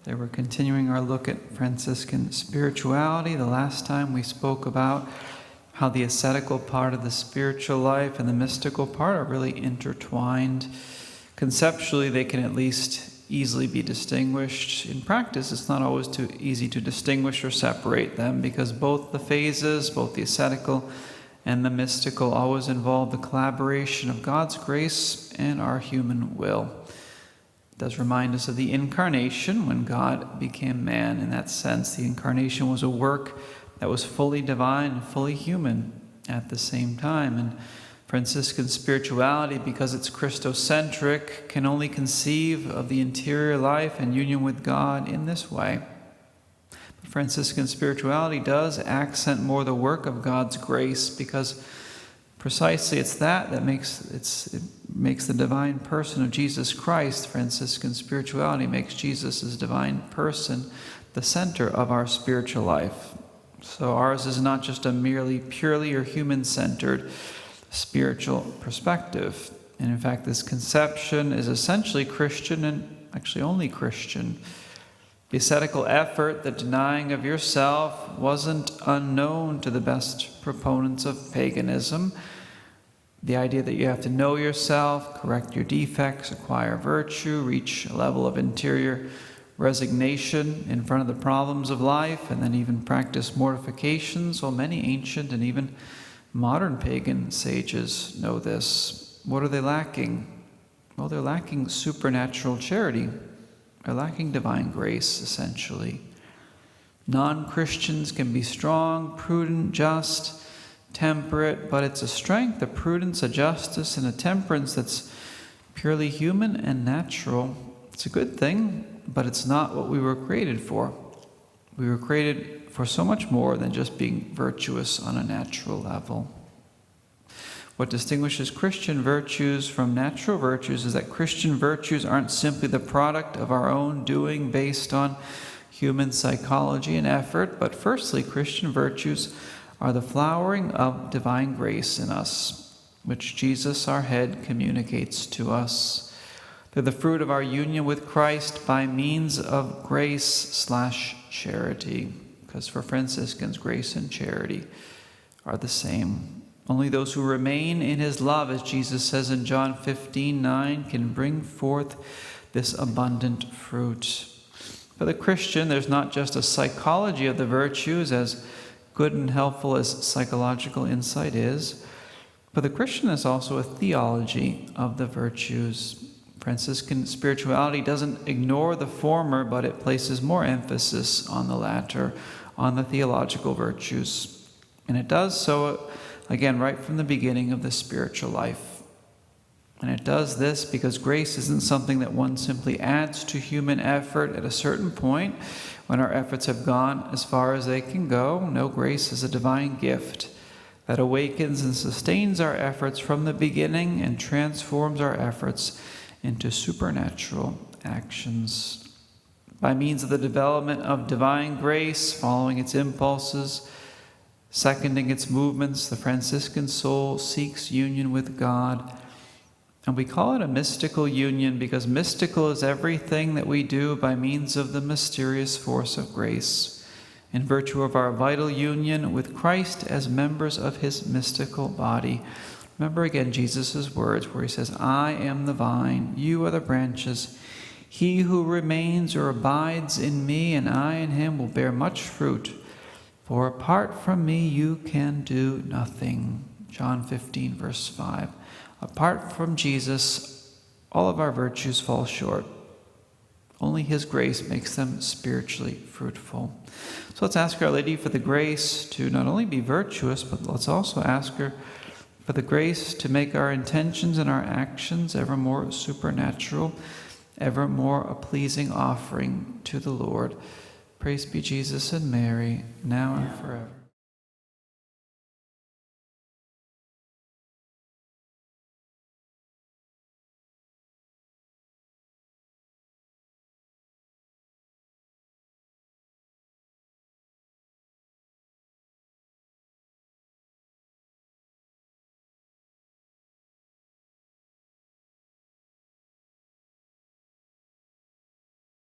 They were continuing our look at Franciscan spirituality. The last time we spoke about how the ascetical part of the spiritual life and the mystical part are really intertwined. Conceptually, they can at least easily be distinguished. In practice, it's not always too easy to distinguish or separate them, because both the phases, both the ascetical and the mystical, always involve the collaboration of God's grace and our human will. It does remind us of the Incarnation, when God became man. In that sense, the Incarnation was a work that was fully divine and fully human at the same time. And Franciscan spirituality, because it's Christocentric, can only conceive of the interior life and union with God in this way. But Franciscan spirituality does accent more the work of God's grace, because precisely it's that makes the divine person of Jesus Christ. Franciscan spirituality makes Jesus as divine person the center of our spiritual life. So ours is not just a merely purely or human-centered spiritual perspective. And in fact, this conception is essentially Christian, and actually only Christian. The ascetical effort, the denying of yourself, wasn't unknown to the best proponents of paganism. The idea that you have to know yourself, correct your defects, acquire virtue, reach a level of interior resignation in front of the problems of life, and then even practice mortifications. Well, many ancient and even modern pagan sages know this. What are they lacking? Well, they're lacking supernatural charity. They're lacking divine grace, essentially. Non-Christians can be strong, prudent, just, temperate, but it's a strength, a prudence, a justice, and a temperance that's purely human and natural. It's a good thing, but it's not what we were created for. We were created for so much more than just being virtuous on a natural level. What distinguishes Christian virtues from natural virtues is that Christian virtues aren't simply the product of our own doing based on human psychology and effort, but firstly, Christian virtues are the flowering of divine grace in us, which Jesus, our head, communicates to us. They're the fruit of our union with Christ by means of grace/charity, because for Franciscans, grace and charity are the same. Only those who remain in his love, as Jesus says in John 15:9, can bring forth this abundant fruit. For the Christian, there's not just a psychology of the virtues, as good and helpful as psychological insight is, but the Christian is also a theology of the virtues. Franciscan spirituality doesn't ignore the former, but it places more emphasis on the latter, on the theological virtues. And it does so, again, right from the beginning of the spiritual life. And it does this because grace isn't something that one simply adds to human effort at a certain point when our efforts have gone as far as they can go. No, grace is a divine gift that awakens and sustains our efforts from the beginning and transforms our efforts into supernatural actions. By means of the development of divine grace, following its impulses, seconding its movements, the Franciscan soul seeks union with God. And we call it a mystical union because mystical is everything that we do by means of the mysterious force of grace, in virtue of our vital union with Christ as members of his mystical body. Remember again Jesus' words where he says, I am the vine, you are the branches. He who remains or abides in me and I in him will bear much fruit. For apart from me you can do nothing. John 15, verse 5. Apart from Jesus, all of our virtues fall short. Only his grace makes them spiritually fruitful. So let's ask Our Lady for the grace to not only be virtuous, but let's also ask her for the grace to make our intentions and our actions ever more supernatural, ever more a pleasing offering to the Lord. Praise be Jesus and Mary, now and forever.